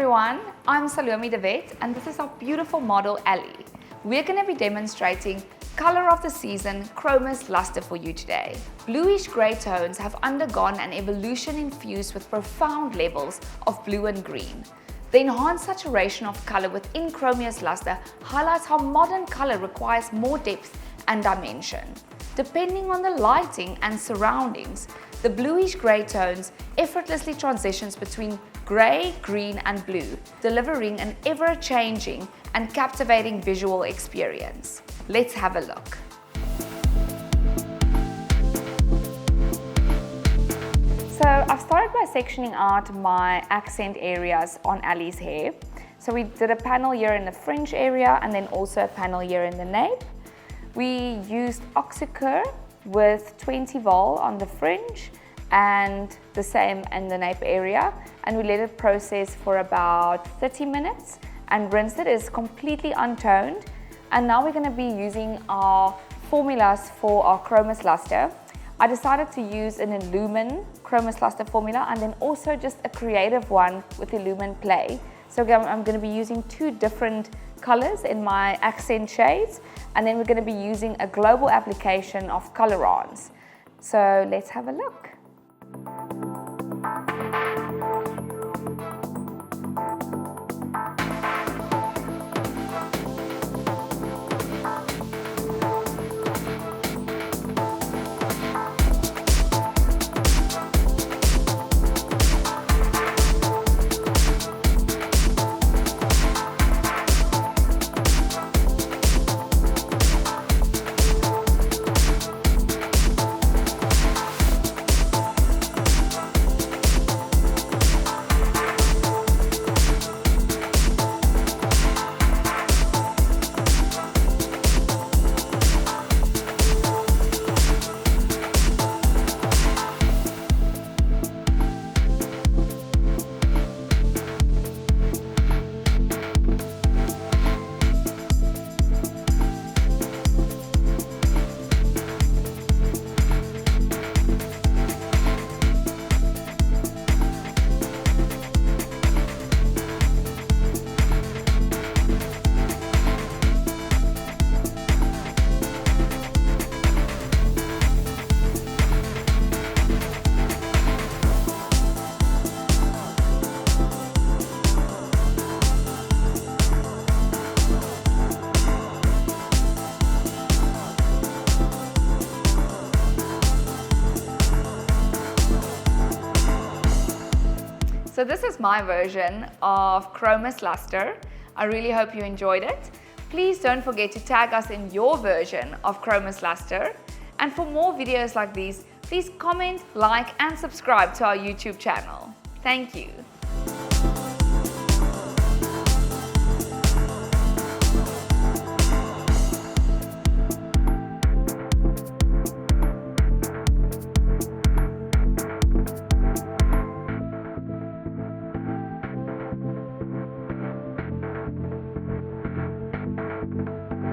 everyone, I'm Salome De Wet and this is our beautiful model Ali. We're going to be demonstrating color of the season Chromis Lustre for you today. Bluish grey tones have undergone an evolution infused with profound levels of blue and green. The enhanced saturation of color within Chromis Lustre highlights how modern color requires more depth and dimension. Depending on the lighting and surroundings, the bluish grey tones effortlessly transitions between grey, green and blue, delivering an ever-changing and captivating visual experience. Let's have a look. So I've started by sectioning out my accent areas on Ali's hair. So we did a panel here in the fringe area and then also a panel here in the nape. We used Oxycure with 20 vol on the fringe and the same in the nape area, and we let it process for about 30 minutes and rinsed it. It's completely untoned. And now we're going to be using our formulas for our Chromis Lustre. I decided to use an ELUMEN Chromis Lustre formula and then also just a creative one with ELUMEN Play. So I'm going to be using two different colors in my accent shades, and then we're going to be using a global application of Colorance. So let's have a look. So this is my version of Chromis Lustre. I really hope you enjoyed it. Please don't forget to tag us in your version of Chromis Lustre. And for more videos like these, please comment, like and subscribe to our YouTube channel. Thank you.